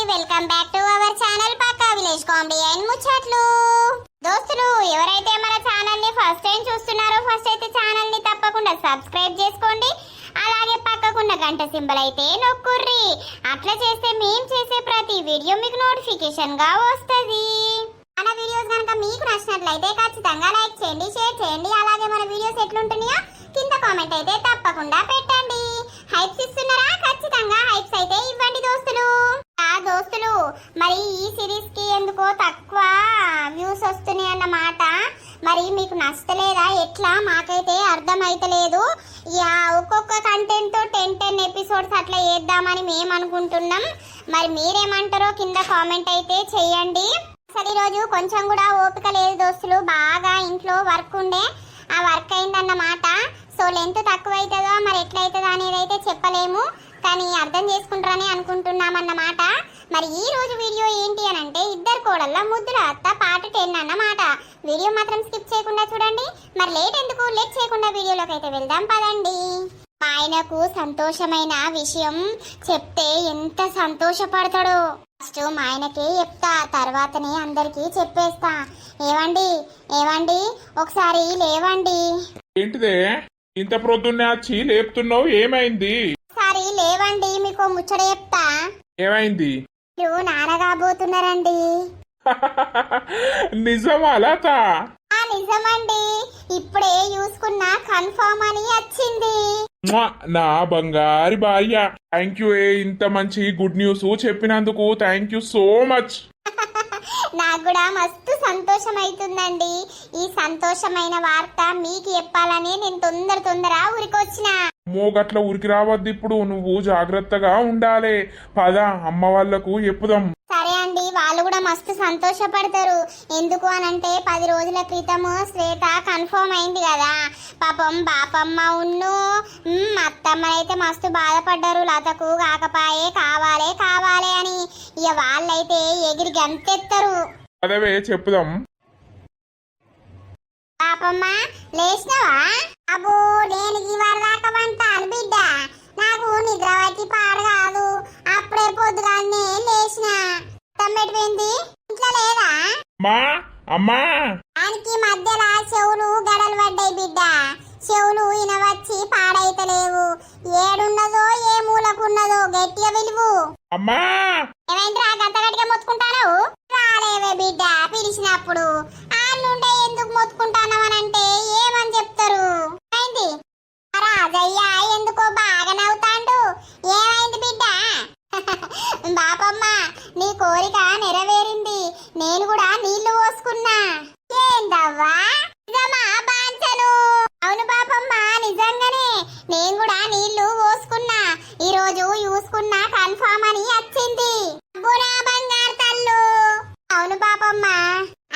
Welcome back to our channel పక్కా village comedy and ముచ్చట్లు. దోస్తులు, ఎవరైతే మన ఛానల్ ని ఫస్ట్ టైం చూస్తున్నారో ఫస్ట్ అయితే ఛానల్ ని తప్పకుండా సబ్స్క్రైబ్ చేసుకోండి. అలాగే పక్కకున్న గంట సింబల్ అయితే నొక్కుర్రి. అట్లా చేస్తే మేము చేసే ప్రతి వీడియో మీకు నోటిఫికేషన్ గా వస్తది. మన వీడియోస్ కనుక మీకు నచ్చినట్లయితే ఖచ్చితంగా లైక్ చేయండి, షేర్ చేయండి. అలాగే మన వీడియోస్ ఎట్లుంటున్నాయో కింద కామెంట్ అయితే తప్పకుండా పెట్టండి. హైప్స్ ఇస్తున్నారా? ఖచ్చితంగా హైప్స్ అయితే ఇవ్వండి దోస్తులు. దోస్తులు, మరి ఈ సిరీస్ కి ఎందుకో తక్కువ వ్యూస్ వస్తున్నాయి అన్నమాట. మరి మీకు నచ్చలేదా? ఎట్లా మాకైతే అర్థం అయితలేదు. ఒక్కొక్క కంటెంట్ తో 10 ఎపిసోడ్స్ అట్లా చేద్దామని మేము అనుకుంటున్నాం. మరి మీరేమంటారో కింద కామెంట్ అయితే చెయ్యండి. అసలు ఈరోజు కొంచెం కూడా ఓపిక లేదు దోస్తులు. బాగా ఇంట్లో వర్క్ ఉండే, ఆ వర్క్ అయిందన్నమాట. సో లెంత్ తక్కువ అవుతుందో మరి ఎట్లయితుందో అనేది అయితే చెప్పలేము, కానీ అర్థం చేసుకుంటారని అనుకుంటున్నామన్నమాట. మరి ఈ రోజు వీడియో ఏంటి అని అంటే ఇద్దరు కోడళ్ళ ముద్దుల అత్త పార్ట్ 10 అన్నమాట. వీడియో మాత్రం స్కిప్ చేయకుండా చూడండి. మరి లేట్ ఎందుకు, లేట్ చేయకుండా వీడియోలోకి అయితే వెళ్దాం పదండి. ఆయనకు సంతోషమైన విషయం చెప్తే ఎంత సంతోషపడతాడో ఫస్ట్ మా ఆయనకే చెప్తా, తర్వాతనే అందరికి చెప్పేస్తా. ఏవండి ఏవండి ఒకసారి లేవండి. ఏంటిదే ఇంత ప్రొద్దున్నే వచ్చి లేపుతున్నావు? ఏమైంది? ఒకసారి లేవండి, మీకు ముచ్చట చెప్తా. ఏమైంది? మీరు నానగాబోతున్నారండి. నిజమా లత? నిజమండి, ఇప్పుడే చూసుకున్నా కన్ఫర్మ్ అని వచ్చింది. నా బంగారి భార్య, థ్యాంక్ యూ. ఇంత మంచి గుడ్ న్యూస్ చెప్పినందుకు థ్యాంక్ యూ సో మచ్. నాకు కూడా మస్తు సంతోషం అవుతుందండి. ఈ సంతోషమైన వార్త మీకు చెప్పాలని నేను తొందర ఊరికొచ్చిన. మోగట్ల ఉరికి రావద్దు ఇప్పుడు, నువ్వు జాగ్రత్తగా ఉండాలి. పద అమ్మ వాళ్ళకు చెప్పుదాం. సరే అండి, వాళ్ళు కూడా మస్తు సంతోషపడతారు. ఎందుకు అనంటే 10 రోజుల క్రితము శ్వేత కన్ఫర్మ్ అయింది కదా. పాపం బాపమ్మ ఉన్ను అత్తమ్మ అయితే మస్తు బాధపడ్డారు. లతకు కాకపాయే కావాలి అని. ఇక వాళ్ళైతే ఎగిరి గంతెత్తరు. అదవే చెప్పుదాం. పాపమ్మ లేచినవా? అబ్బో, నేను ఇవాళ దాకా వంటాను బిడ్డ. నాకు నిద్ర వచ్చి పాడు కాదు. అప్పుడే పొద్దుగానే లేచిన. తమ్మెడిపోయింది, ఇంట్లో లేదా? మా అమ్మా, దానికి మధ్యలో చెవులు గడలు పడ్డాయి బిడ్డ. చెవులు ఇనవచ్చి పాడైతలేవు. ఏడున్నదో ఏ మూలకున్నదో గట్టిగా విలువు. అమ్మా ఏమైందిరా గంత గట్టిగా మొత్తుకుంటాను? రాలేవే బిడ్డ, పిలిచినప్పుడు ఆళ్ళుండే ఎందుకు మొత్తుకుంటానవనంటే ఏమని చెప్తారు? అయింది రాజయ్య ఎందుకో బాగా నవ్వుతాండు. ఏమైంది బిడ్డ? బాపమ్మ, నీ కోరిక నెరవేరింది. నేను కూడా నీళ్లు పోసుకున్నా. ఏందవ్వా, నిజమా బాంచను? అవును బాపమ్మ, నిజంగానే నేను కూడా నీళ్లు పోసుకున్నా. ఈ రోజు చూసుకున్నా కన్ఫర్మ్ అని వచ్చింది. బురా బంగారు తల్లు. అవును బాపమ్మ,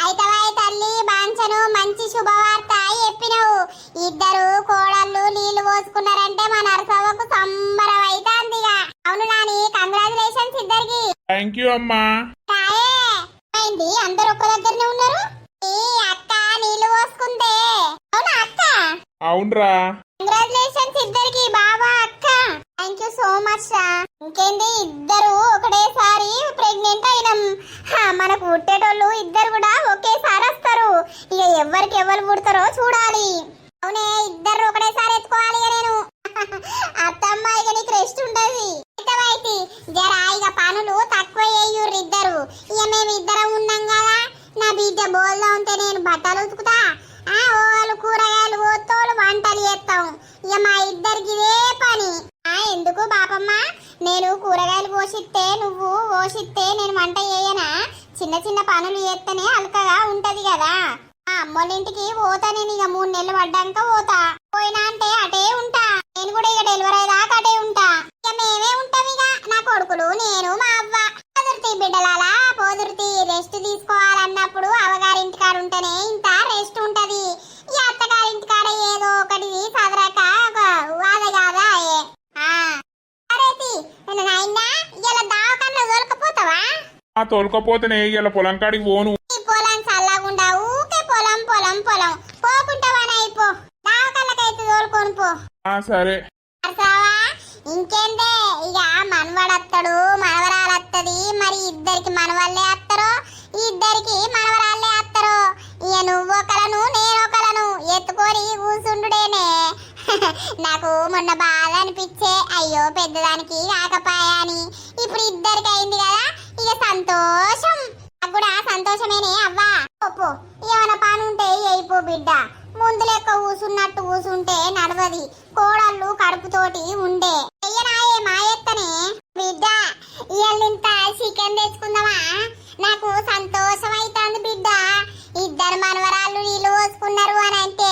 అయితవాయి తల్లి బాంచను, మంచి శుభవార్త చెప్పినవు. ఇద్దరు కోడళ్ళు నీళ్లు పోసుకున్నారంటే మన నరసవ్వకు సంబరం అయితాందిగా. అవును నాని, కంగ్రాచులేషన్స్ ఇద్దరికి. థ్యాంక్ యూ అమ్మా. అయింది, అందరు ఒక్క దగ్గరనే ఉన్నారు. ఈ అక్క నీళ్లు పోసుకుందే. అవునా అక్క? అవునరా. కంగ్రాచులేషన్స్ ఇద్దరికి, బాబా అక్క. థ్యాంక్ యూ సో మచ్ రా. ఇంకేంది, ఇద్దరు ఒకటేసారి ప్రెగ్నెంట్ అయినాం. మనకు పుట్టేటోళ్ళు ఇద్దరు కూడా ఒకేసారి వస్తారు. ఇక ఎవరికి ఎవరు పుడతారో చూడాలి. అవునే, ఇద్దరు ఒకటేసారి ఎత్తుకోవాలి. నేను అత్తమ్మ ఇక నీకు రెస్ట్ ఉండదు. అయితే జరా ఇక పనులు తక్కువ చేయుర్రు ఇద్దరు. ఇక మేము ఇద్దరం ఉన్నాం కదా. నా బిడ్డ బోల్లా ఉంటే నేను బట్టలు ఉతుకుతా, వాళ్ళు కూరగాయలు పోతోళ్ళు వంటలు చేస్తాం. ఇక మా ఇద్దరికి ఇదే పని. ఎందుకు బాపమ్మ, నేను కూరగాయలు కోసిస్తే నువ్వు కోసిస్తే నేను వంట చేయనా? చిన్న చిన్న పనులు చేస్తేనే అలకగా ఉంటది కదా. అమ్మోళ్ళింటికి పోతా నేను. ఇక 3 నెలలు పడ్డాక పోతా. పోయినా అంటే అటే ఉంటా. నేను కూడా ఇక డెలివరీ అయ్యేదాకా అటే ఉంటా. ఇక మేమే ఉంటాం. ఇక నా కొడుకులు, నేను, మా అవ్వ. పోదుర్తి బిడ్డలాలా పోదుర్తి. రెస్ట్ తీసుకోవాలన్నప్పుడు అవ్వగారింటి కాడ ఉంటేనే ఇంత రెస్ట్ ఉంటది. ఈ అత్తగారింటి కాడ ఏదో ఒకటి సదరక వాద కాదా. ఇలా దావకన్నా దొరకపోతావా? తోలుకపోతేనే ఇలా పొలం కాడికి పోను. పొలం చల్లగుండా ఊకే పొలం పోకుంటావని అయిపో. దావకల్లకైతే తోలుకొని పో. సరే. ఇంకేందే, ఇక మనవడత్తడు మనవరాలత్తది. మరి ఇద్దరికి మనవల్లే అత్తరో ఇద్దరికి మనవరాళ్ళే అత్తరో ఇక నువ్వొకలను నేనొకలను ఎత్తుకొని కూసుండుడేనే. నాకు మొన్న బాధ అనిపించే అయ్యో పెద్దదానికి కాకపాయా అని. ఇప్పుడు ఇద్దరికి అయింది కదా ఇక సంతోషం. నాకు కూడా సంతోషమేనే అవ్వా. పో ఏమైనా పని ఉంటే అయిపో బిడ్డ. ముందు లెక్క కూసున్నట్టు కూసుంటే నడవది. కోడళ్ళు కడుపుతోటి ఉండే చెయ్యనాయే మాయెత్తనే బిడ్డ. ఇయ్యాలింత చికెన్ తెచ్చుకుందామా? నాకు సంతోషం అవుతుంది బిడ్డ. ఇద్దరు మనవరాళ్ళు నీళ్ళు పోసుకున్నారు అని అంటే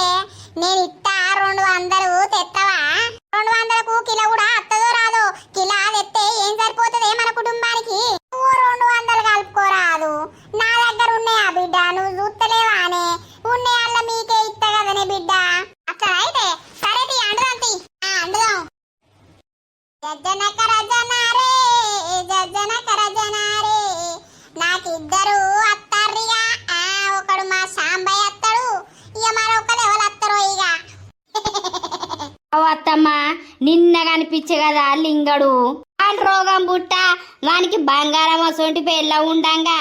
నేను ఇట్టా 200 తెత్తవా? 200కు కిలో కూడా అత్తదో రాదో? కిలో తెస్తే ఏం సరిపోతుంది మన కుటుంబానికి? నువ్వు 200 కలుపుకోరాదు. నా దగ్గర ఉన్నాయా బిడ్డ? నువ్వు చూస్తలేవా అనే ఉన్నాయల్ల మీకే ఇస్తా కదనే బిడ్డ. అట్లా అయితే సరే అండుదాంతి అండుదాం. జజ్జనకర జనారే జజ్జనకర జనారే నాకిద్దరు అత్తారిగా. ఒకడు మా సాంబయ్య అత్తడు, ఇక మరొకరు ఎవరు అత్తరో ఇక. అత్తమ్మ నిన్న కనిపించే కదా లింగడు రోగం బుట్ట వానికి బంగారం అసొంటి పెళ్ళ ఉండంగా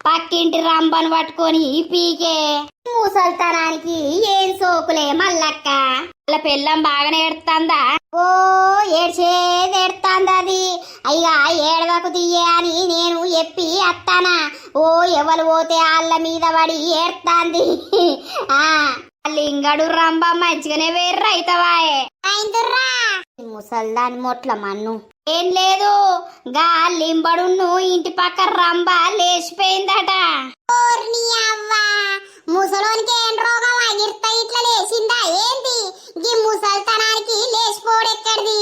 పక్కింటి రంబను పట్టుకొని పీకే ముసల్తనానికి ఏం సోకులే మల్లక్క. వాళ్ళ పెళ్ళం బాగానే ఏడుతుందా? ఓ ఏడ్చేది ఏడుతుంది అది. అయ్యా ఏడవకు తీయే అని నేను చెప్పి అత్తానా. ఓ ఎవరు పోతే వాళ్ళ మీద పడి ఏడుతుంది. లింగడు రంబ మంచిగానే వేర్ర అయితవాయే. ముసల్దాని మొట్ల మన్ను ఏం లేదు గా లింబడును ఇంటి పక్క రంబ లేచిపోయిందట. ముసలోనికి ఏం రోగం అగిర్త ఇట్లా లేచిందా ఏంది? ఈ ముసల్తనానికి లేచిపోడు ఎక్కడిది?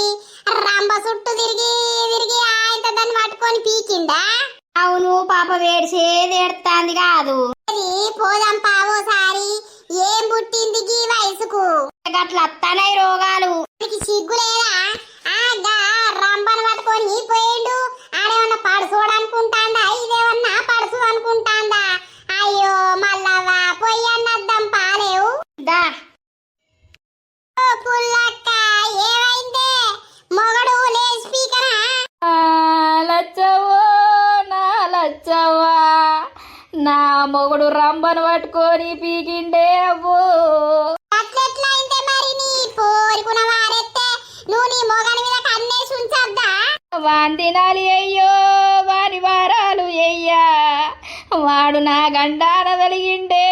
రంబ చుట్టూ తిరిగి తిరిగి ఆయన దాన్ని పట్టుకొని పీకిందా? అవును పాప వేడిసేది ఏడుతాంది కాదు. పోదాం పావోసారి. ఏం పుట్టింది ఈ వయసుకు? గట్ల అత్తనాయి రోగాలు. సిగ్గులేదా? రంబను పట్టుకొని పోయిండు. ఆడేమన్నా పడుచోడు అనుకుంటాందా? ఇదేమన్నా పడుచు అనుకుంటాందా? అయ్యో మల్లవ్వా పొయ్యన్నద్దం పాలేవు దా. పుల్లక్క ఏమైందే? మొగడు లేచి స్పీకరా? లచ్చవో నా లచ్చవ్వా, నా మొగుడు రంబను పట్టుకొని పీకిండే అవ్వో. అట్లెట్లా అయిందే మరి? నీ పోరుకున్న వారెత్తే నువ్వు నీ మొగని మీద కన్నేసి ఉంచద్దా? వాన్ తినాలి అయ్యో వాని వారాలు అయ్యా. వాడు నా గండాన తలిగిండే.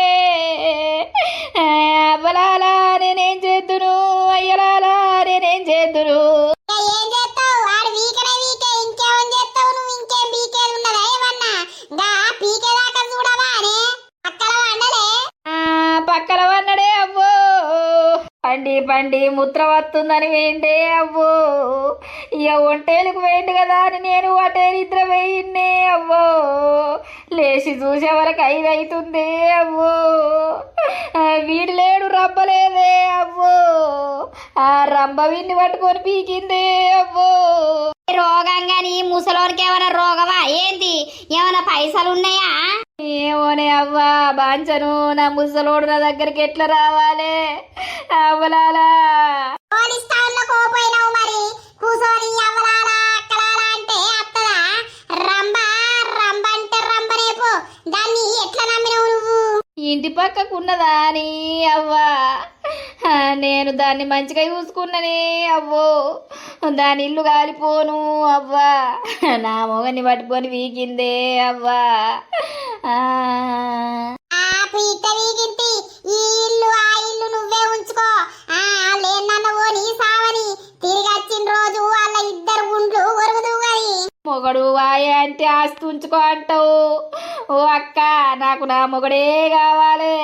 అవ్వలాలా నేనేం చేద్దును, అయ్యలాలా నేనేం చేద్దును. ఏం చేస్తావు? వాడు వీకనే వీకే, ఇంకేమని చేస్తావు నువ్వు? ఇంకేం వీకేది ఉన్నదా ఏమన్నా? పీకేదాకా చూడవా అనే అక్కల వండలే. పక్కన వన్నడే అవ్వో. పండి పండి ముత్ర వస్తుందని వేయండే అవ్వో. ఇక ఒంటేలకు వేయండి కదా అని నేను అటే నిద్ర వేయిన్నే అవ్వో. లేచి చూసే వరకు 5 అవుతుంది అవ్వో. వీడు లేడు రంబలేదే అవ్వో. ఆ రంబ విన్ని పట్టుకొని పీకిందే అవ్వో. రోగంగాని ముసలోనికి ఏమైనా రోగమా ఏంది? ఏమైనా పైసలు ఉన్నాయా? ఏమోనే అవ్వా బాంచను. నా ముసలోడు నా దగ్గరికి ఎట్లా రావాలి అవ్వలాలా? కోపోయినావు మరి కూసోని అవ్వలాలా అక్కలాలా అంటే అత్తదా? రంబ రంబ అంటే రంబనేపో. దాన్ని ఎట్లా నమ్మినావు నువ్వు? ఇంటి పక్కకున్నదా అని అవ్వా. నేను దాన్ని మంచిగా చూసుకున్ననే అవ్వో. దాని ఇల్లు కాలిపోను అవ్వా. నా మొగని పట్టుకొని వీకిందే అవ్వా. పీట వీగింటి. ఈ ఇల్లు ఆ ఇల్లు నువ్వే ఉంచుకో. లేనన్నవో నీ సావని. తిరిగి వచ్చిన రోజు వాళ్ళ ఇద్దరు గుండ్లు ఒరుగుదు గది. మొగడు వాయే అంటే ఆస్తి ఉంచుకో అంటావు. ఓ అక్క నాకు నా మొగడే కావాలి.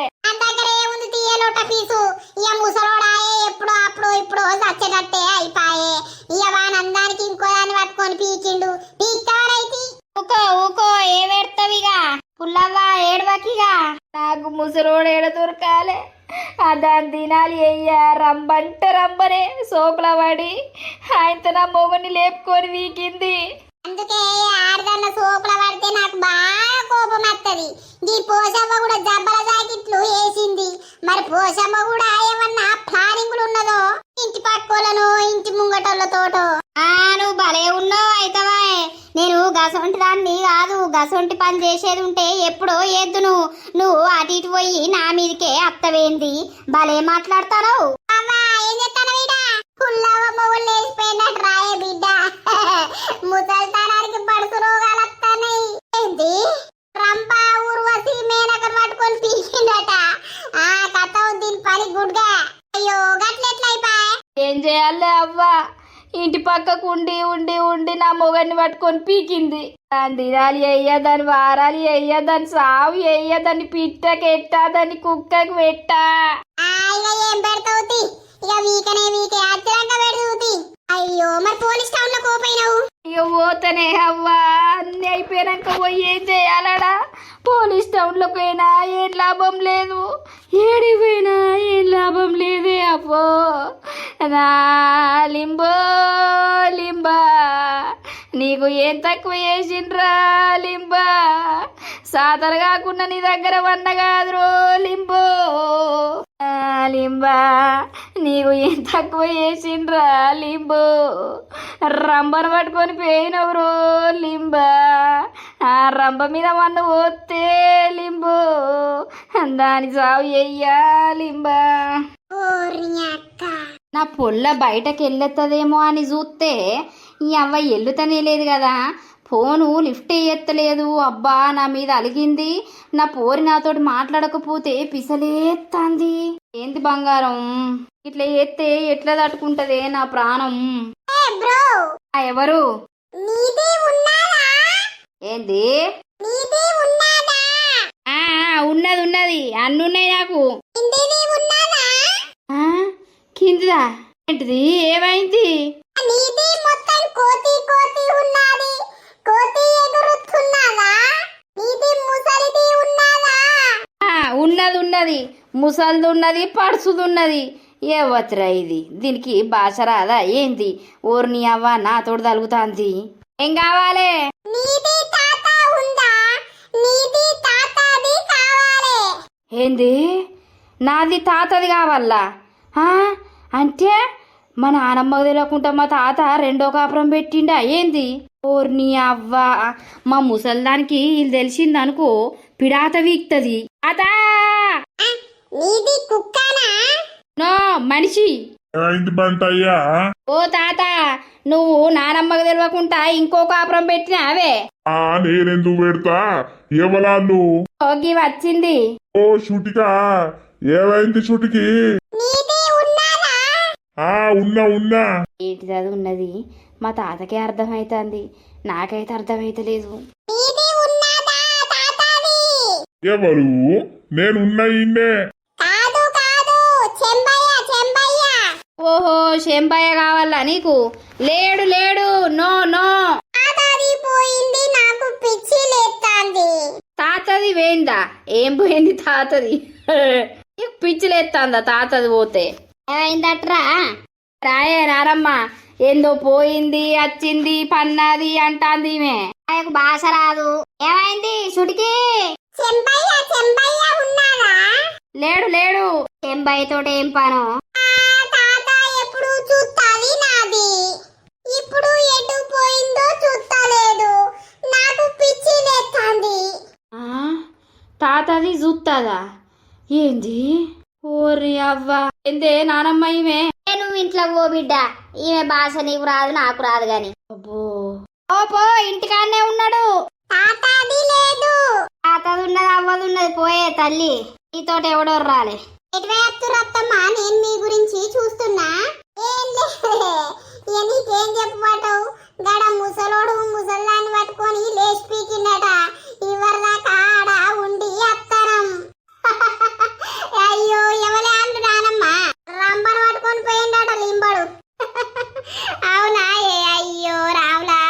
దగ్గర ఏముంది తీయలోట పీసు? ఇక ముసలోడాయే ఎప్పుడో అప్పుడు ఇప్పుడు చచ్చేటట్టే అయిపాయే. ఇక వానందానికి ఇంకో దాన్ని పట్టుకొని పీకిండు. పీక్తారైతి ఊకో ఊకో ఏ పెడతావిగా పుల్లవ్వా ఏడవకిగా. నాకు ముసలోడు ఏడ దొరకాలే. దాన్ని తినాలి అయ్యా. రంబంటే రంబనే సోకుల పడి ఆయనతో నా మొగని లేపుకొని వీకింది. అందుకే ఆడదన్న సోకుల పడితే నాకు బాగా కోపం వస్తుంది. ఈ పోషమ్మ కూడా జబ్బల జాకెట్లు వేసింది. మరి పోషమ్మ కూడా ఏమన్నా ప్లానింగ్లు ఉన్నదో ఇంటి పక్కోళ్ళను ఇంటి ముంగటోళ్ళతోటో? నువ్వు భలే ఉన్నావు అయితవా. నేను గసొంటి దాన్ని కాదు, గసొంటి పని చేసేది ఉంటే ఎప్పుడో ఏద్దు నువ్వు అటు ఇటు పోయి నా మీదకే అత్తవేంది, భలే మాట్లాడతావు. ముసల్తానానికి పడుసు రోగాలు వస్తాయి. ఏంది రంప ఊర్వశి మేనకను పట్టుకొని పీకిందట. ఆ కథ దీని పని గుడ్గా. అయ్యో గట్లెట్లయిపోయా. ఏం చేయాలి అవ్వా, ఇంటి పక్కకు ఉండి ఉండి ఉండి నా మొగన్ని పట్టుకొని పీకింది. దాని దినాలు వెయ్య, దాని వారాలు వెయ్య, దాని సావు వెయ్య, దాన్ని పిట్టకెట్టా, దాన్ని కుక్కకి పెట్టా. ఇక ఏం పెడతావు, ఇక వీకనే వీకే అచ్చిరాక పెడుతుంది. అయ్యో మరి పోలీస్ టౌన్ లో కోపోయినావు. ఇక పోతనే అవ్వా, అన్ని అయిపోయినాక పోయి ఏం చేయాలడా? పోలీస్ టౌన్లో పోయినా ఏం లాభం లేదు, ఏడికి పోయినా ఏం లాభం లేదే అవ్వో. నా లింబో లింబా, నీకు ఏం తక్కువ చేసిండ్రా లింబా? సాతరు కాకుండా నీ దగ్గర వన్న కాదురో లింబో. లింబా, నీకు ఏం తక్కువ చేసిండ్రా లింబో? రంబను పట్టుకొని పోయినవరు లింబా. ఆ రంబ మీద మన్ను పోతే లింబో, దాని సాగు చెయ్యా లింబా. నా పొల్ల బయటకు వెళ్ళొత్తదేమో అని చూస్తే ఈ అవ్వ ఎల్లుతనే లేదు కదా. ఫోను లిఫ్ట్ ఎత్తలేదు. అబ్బా నా మీద అలిగింది. నా పోరి నాతోటి మాట్లాడకపోతే పిసలేత్తాంది. ఏంది బంగారం, ఇట్లా ఎత్తే ఎట్లా తట్టుకుంటదే నా ప్రాణం? ఎవరు? ఏంది? ఉన్నది ఉన్నది, అన్నున్నాయి నాకు. కిందిదా? ఏంటిది? ఏమైంది? ఉన్నది ఉన్నది, ముసలిది ఉన్నది, పడుసుది ఉన్నది. ఏ వచ్చరా ఇది? దీనికి భాష రాదా ఏంది? ఓర్ని అవ్వ నాతోడు తలుగుతాంది. ఏం కావాలి? ఏంది? నాది తాతది కావాలా? అంటే మా నానమ్మకు తెలియకుండా మా తాత రెండో కాపురం పెట్టిండా ఏంది? ఓర్ని అవ్వ, మా ముసల్దానికి ఇది తెలిసింది అనుకో పిడాత వీక్తది. అతా నో మనిషి. ఓ తాత, నువ్వు నానమ్మకు తెలియకుండా ఇంకో కాపురం పెట్టినావే. నేనెందుకు పెడతా? ఎవలాళ్ళు? ఓగి వచ్చింది. ఓ షుటికా, ఏమైంది షుటికి? ఉన్నా. ఏంటి చదువు ఉన్నది? మా తాతకే అర్థమైతుంది, నాకైతే అర్థమైతలేదు. ఎవరు? నేనున్నా ఇన్నే. ఓహో, శంబయ్య కావాలా నీకు? లేడు లేడు, నో నో. తాతది పోయిందా? ఏం పోయింది తాతది? పిచ్చి లేస్తాందా తాతది పోతే? ఏమైందట్రా? రాయే రారమ్మ, ఏందో పోయింది వచ్చింది పన్నది అంటాంది. నాకు భాష రాదు. ఏమైంది షుటికి? లేడు లేడు. చెంబయ్య తోటి ఏం పను? ఎప్పుడు చూస్తాది నాది, ఇప్పుడు ఎటు పోయిందో చూస్తలేదు. నాకు పిచ్చి లేస్తుంది. తాతది చూస్తుందా ఏంది? ఓరి అవ్వ, ఏందే నానమ్మ ఈమె? నువ్వు ఇంట్లో పో బిడ్డ, ఈమె భాష నీకు రాదు నాకు రాదు గాని. అబ్బో, ఓ పో, ఇంటికాడనే ఉన్నాడు. తాతది లేదు. తాతది ఉన్నది అవ్వదు ఉన్నది, పోయే తల్లి. నీతోటి ఎవడో రాలే. ఎటువైతురత్తమ్మా, నేను మీ గురించి చూస్తున్నా. ఏం లేదు, నీకేం చెప్పబట్టవు? గడ ముసలోడు ముసల్లాన్ని పట్టుకొని లేచి పీకిందట. ఇవరిదాకా ఆడ ఉండి అత్తరం. అయ్యో ఎవలే అంటు నానమ్మా, రంబను పట్టుకొని పోయిందట లింబడు. అవునా? అయ్యో రావులా,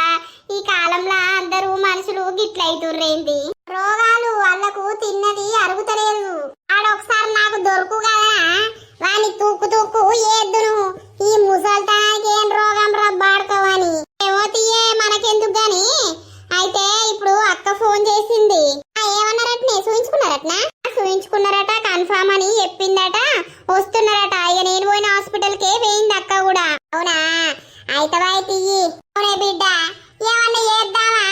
ఈ కాలంలో అందరూ మనుషులు గిట్లయితుర్రేంది? రోగాలు వాళ్ళకు తిన్నది అరుగుతలేదు. ఆడొకసారి నాకు దొరుకు కదా, వాని తూక్కు తూక్కు ఏద్దును. ఈ ముసల్తనానికి ఏం రోగం రబ్బాడుకోవని. ఏమో తీయే, మనకెందుకు గాని. అయితే ఇప్పుడు అక్క ఫోన్ చేసింది. ఏమన్నారటనే? చూయించుకున్నారట, కన్ఫామ్ అని చెప్పిందట. వస్తున్నారట. ఇక నేను పోయిన హాస్పిటల్కే పోయింది అక్క కూడా. అవునా? అయితే బాయ్ తీయి. అవునే బిడ్డ, ఏమన్నా చేద్దామా?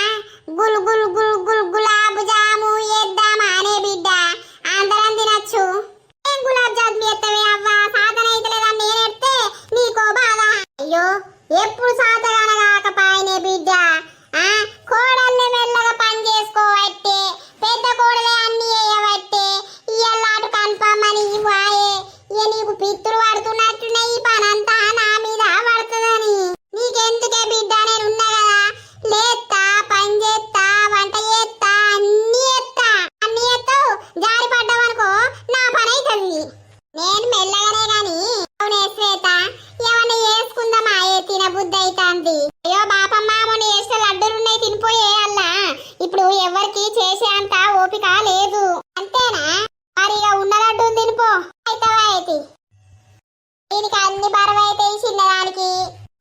చేసే అంత ఓపిక లేదు అంతేనా మరి ఇక ఉన్న లడ్డు తినిపో అయితే దీనికి అన్ని బరువైతే చిన్నదానికి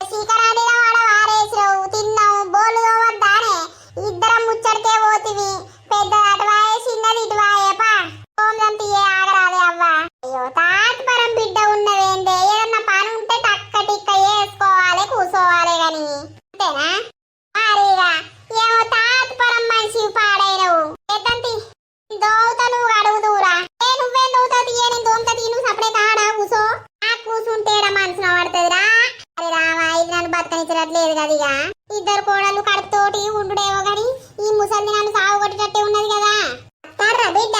శీకరానిగా వాడ వారేసిరావు తిన్నావు బోలు తోవద్దానే ఇద్దరం ముచ్చడికే పోతివి పెద్ద అటువాయే చిన్నది ఇటువాయే పా ఓందంతి ఏ ఆగరాలే అవ్వ అయ్యో తాత్పరం బిడ్డ ఉన్నదేంటే ఏదన్నా పని ఉంటే టక్క టిక్క వేసుకోవాలి కూసోవాలి గాని అంతేనా మరిగా ఏమో తాత్పరం మనిషి పాడైనవు ఏతంతి దోవుతా నువ్వు అడుగుదూరా నువ్వే దోవుతా తీయ నేను దోమత తీ నువ్వు సపడే కాడా కూసో నాకు కూసుంటేరా మనసున పడుతుందిరా అరే రామా ఇది నన్ను బతకనిచ్చట్లేదు కదా ఇక ఇద్దరు కోడళ్ళు కడుపుతోటి ఉండుడేవో గాని ఈ ముసలి నన్ను సాగు కొట్టేటట్టే ఉన్నది కదా తర్రా బిడ్డ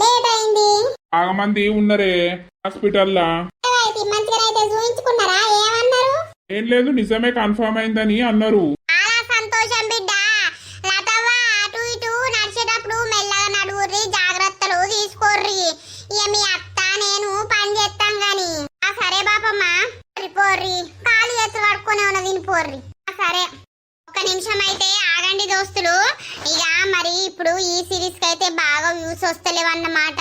లేట్ అయింది బాగా మంది ఉన్నరే హాస్పిటల్లా మంచిగానైతే చూయించుకున్నారా ఏమన్నారు ఏం లేదు నిజమే కన్ఫర్మ్ అయిందని అన్నారు చాలా సంతోషం బిడ్డ లతవ్వ అటు ఇటు నడిచేటప్పుడు మెల్లగా నడువుర్రి జాగ్రత్తలు తీసుకోర్రి ఇక మీ అత్త నేను పని చేస్తాం గాని సరే బాపమ్మ పోర్రి కాలు చేతులు కడుక్కొని ఉన్న వినిపోర్రి సరే ఒక్క నిమిషం అయితే ఆగండి దోస్తులు ఇక మరి ఇప్పుడు ఈ సిరీస్ కి అయితే బాగా వ్యూస్ వస్తలేవన్నమాట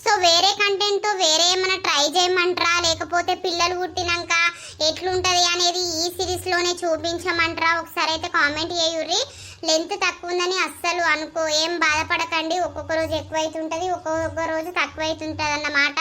సో వేరే కంటెంట్ తో వేరే ఏమైనా ట్రై చేయమంటారా లేకపోతే పిల్లలు పుట్టినాక ఎట్లుంటది అనేది ఈ సిరీస్ లోనే చూపించమంటారా ఒకసారి అయితే కామెంట్ చేయుర్రి లెంత్ తక్కువ ఉందని అస్సలు అనుకో ఏం బాధపడకండి ఒక్కొక్క రోజు ఎక్కువ అవుతుంటది ఒక్కొక్క రోజు తక్కువ అవుతుంటది అన్నమాట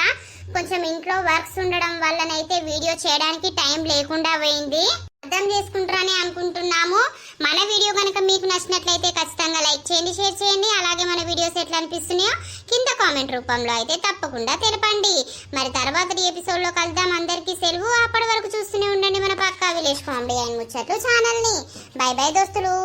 కొంచెం ఇంట్లో వర్క్స్ ఉండడం వల్లనైతే వీడియో చేయడానికి టైం లేకుండా పోయింది అర్థం చేసుకుంటారని అనుకుంటున్నాము మన వీడియో కనుక మీకు నచ్చినట్లయితే ఖచ్చితంగా లైక్ చేయండి షేర్ చేయండి అలాగే మన వీడియోస్ ఎట్లా అనిపిస్తున్నాయో కింద కామెంట్ రూపంలో అయితే తప్పకుండా తెలపండి మరి తర్వాతి ఎపిసోడ్ లో కలుద్దాం అందరికీ సెలవు అప్పటి వరకు చూస్తూనే ఉండండి మన పక్కా విలేజ్ కామెడీ అండ్ ముచ్చట్లు ఛానల్ ని బై బై దోస్తులు.